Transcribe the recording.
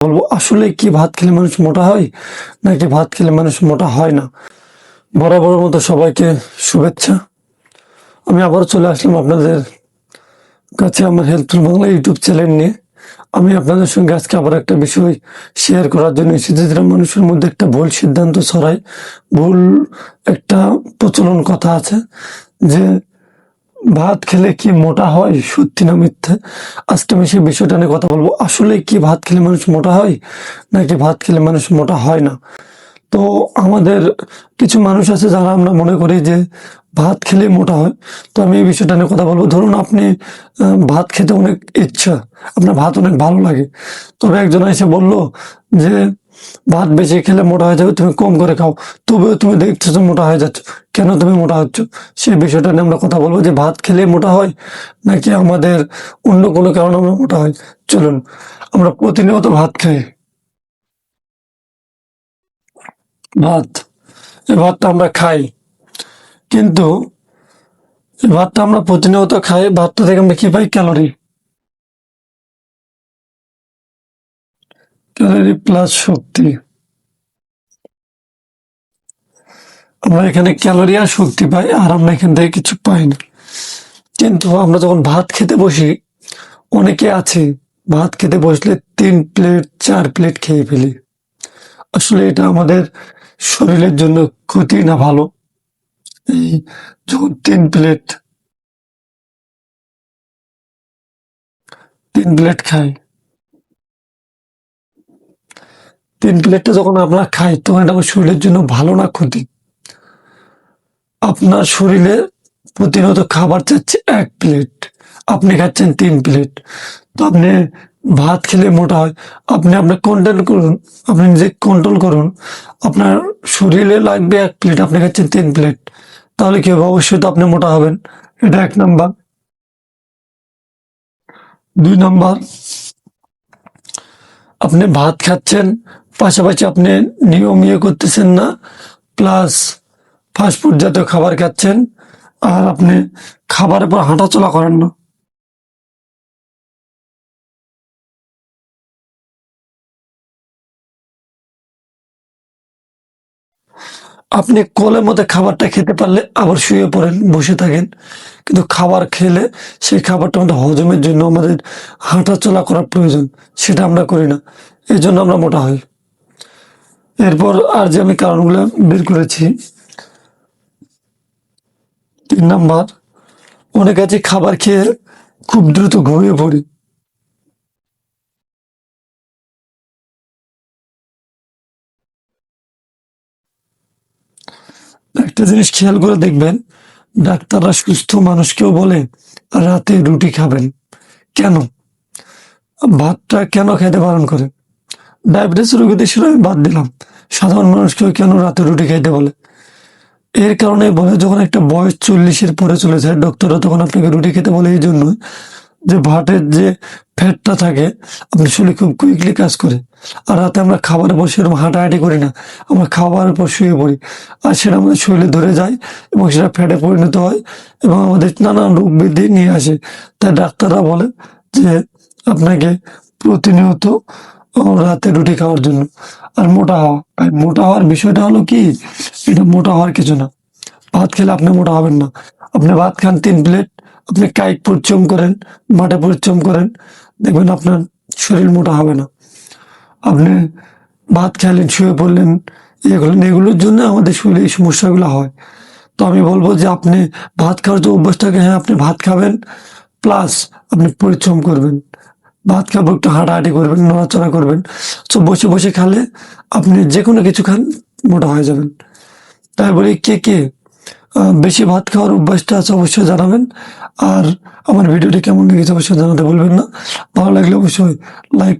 বলবো আসলে কি ভাত খেলে মানুষ মোটা হয় নাকি ভাত খেলে মানুষ মোটা হয় না। বরাবরের মতো সবাইকে শুভেচ্ছা। আমি আবার চলে আসলাম আপনাদের কাছে আমার হেলথফুল বাংলা ইউটিউব চ্যানেল নিয়ে। আমি আপনাদের সঙ্গে আজকে আবার একটা বিষয় শেয়ার করার জন্য এসেছি, যেটা মানুষের মধ্যে একটা ভুল সিদ্ধান্ত ছড়ায়। ভুল একটা প্রচলন কথা আছে যে ভাত খেলে কি মোটা হয়, সত্যি না মিথ্যে। আজকে আমি সেই বিষয়টা নিয়ে কথা বলবো। আসলে কি ভাত খেলে মানুষ মোটা হয় নাকি ভাত খেলে মানুষ মোটা হয় না। তো আমাদের কিছু মানুষ আছে যারা আমরা মনে করি যে ভাত খেলে মোটা হয়। তো আমি এই বিষয়টা নিয়ে কথা বলবো। ধরুন আপনি ভাত খেতে অনেক ইচ্ছা, আপনার ভাত অনেক ভালো লাগে, তবে একজন এসে বলল যে ভাত বেশি খেলে মোটা হয়ে যাবে, তুমি কম করে খাও। তবুও তুমি দেখতেছো মোটা হয়ে যাচ্ছ, কেন তুমি মোটা হচ্ছ? সেই বিষয়টা নিয়ে আমরা কথা বলবো, যে ভাত খেলে মোটা হয় নাকি আমাদের অন্য কোনো কারণে আমরা মোটা হয়। চলুন, আমরা প্রতিনিয়ত ভাত খাই। ভাত, এই ভাতটা আমরা খাই, কিন্তু এই ভাতটা আমরা প্রতিনিয়ত খাই। ভাতটা থেকে আমরা কি পাই? ক্যালোরি। ক্যালোরি প্লাস শক্তি। আমরা এখানে ক্যালোরি আর শক্তি পাই, আর আমরা এখান থেকে কিছু পাই না। কিন্তু আমরা যখন ভাত খেতে বসি, অনেকে আছে ভাত খেতে বসলে 3 প্লেট 4 প্লেট খেয়ে ফেলি। আসলে এটা আমাদের শরীরের জন্য ক্ষতি না ভালো? এই যখন 3 প্লেট খাই, 3 প্লেটটা যখন আমরা খাই, তখন এটা আমার শরীরের জন্য ভালো না ক্ষতি? আপনার শরীরে প্রতিনিয়ত খাবার চাচ্ছে 1 প্লেট, আপনি খাচ্ছেন 3 প্লেট। তো আপনি ভাত খেলে মোটা হয়। আপনি আপনার কন্ট্রোল করুন, আপনি নিজে কন্ট্রোল করুন। আপনার শরীরে লাগবে 1 প্লেট, আপনি খাচ্ছেন 3 প্লেট, তাহলে কি হবে? অবশ্যই তো আপনি মোটা হবেন। এটা 1 নাম্বার। 2 নাম্বার, আপনি ভাত খাচ্ছেন, পাশাপাশি আপনি নিয়ম করতেছেন না, প্লাস ফাস্টফুড জাতীয় খাবার খাচ্ছেন, আর আপনি খাবারের পর হাঁটাচলা করেন না। আপনি কোলের মধ্যে খাবারটা খেতে পারলে আবার শুয়ে পড়েন, বসে থাকেন, কিন্তু খাবার খেলে সেই খাবারটা আমাদের হজমের জন্য আমাদের হাঁটাচলা করার প্রয়োজন, সেটা আমরা করি না, এই জন্য আমরা মোটা হই। এরপর আর যে আমি কারণগুলো বের করেছি, 3 নাম্বার, অনেক আছে খাবার খেয়ে খুব দ্রুত ঘুমিয়ে পড়ি। একটা জিনিস খেয়াল করে দেখবেন, ডাক্তাররা সুস্থ মানুষকেও বলে রাতে রুটি খাবেন। কেন? ভাতটা কেন খেতে বারণ করে? ডায়াবেটিস রোগীদের সেটা আমি বাদ দিলাম, সাধারণ মানুষকেও কেন রাতে রুটি খাইতে বলে? এর কারণে বলে, যখন একটা বয়স 40-এর পরে চলে যায়, ডক্টররা তখন আপনাকে রুটি খেতে বলে এই জন্য যে ভাতের যে ফ্যাটটা থাকে আপনার শরীরে খুব কুইকলি কাজ করে। আর রাতে আমরা খাবারের পর সেরকম হাঁটাহাঁটি করি না, আমরা খাবারের পর শুয়ে পড়ি, আর সেটা আমাদের শরীরে ধরে যায় এবং সেটা ফ্যাটে পরিণত হয় এবং আমাদের নানান রোগ বৃদ্ধি নিয়ে আসে। তাই ডাক্তাররা বলে যে আপনাকে প্রতিনিয়ত রাতে রুটি খাওয়ার জন্য। আর মোটা হওয়া, ভাই মোটা হওয়ার বিষয়টা হলো কি, এটা মোটা হওয়ার কিছু না। ভাত খেলে আপনি মোটা হবেন না। আপনি ভাত খান 3 প্লেট, আপনি কায়িক পরিশ্রম করেন, মাঠে পরিশ্রম করেন, দেখবেন আপনার শরীর মোটা হবে না। আপনি ভাত খেলেন, শুয়ে পড়লেন, ইয়ে করলেন, এগুলোর জন্য আমাদের শরীরে এই সমস্যাগুলো হয়। তো আমি বলবো যে আপনি ভাত খাওয়ার যে অভ্যাসটাকে, হ্যাঁ আপনি ভাত খাবেন, প্লাস আপনি পরিশ্রম করবেন। ভাত খাবো, একটু হাঁটাহাঁটি করবেন, নড়াচড়া করবেন। তো বসে বসে খেলে আপনি যে কোনো কিছু খান, মোটা হয়ে যাবেন। তাই বলি, কে কে বেশি ভাত খাওয়ার অভ্যাসটা আছে অবশ্যই জানাবেন। আর আমার ভিডিওটি কেমন লেগেছে অবশ্যই জানাতে ভুলবেন না। ভালো লাগলে অবশ্যই লাইক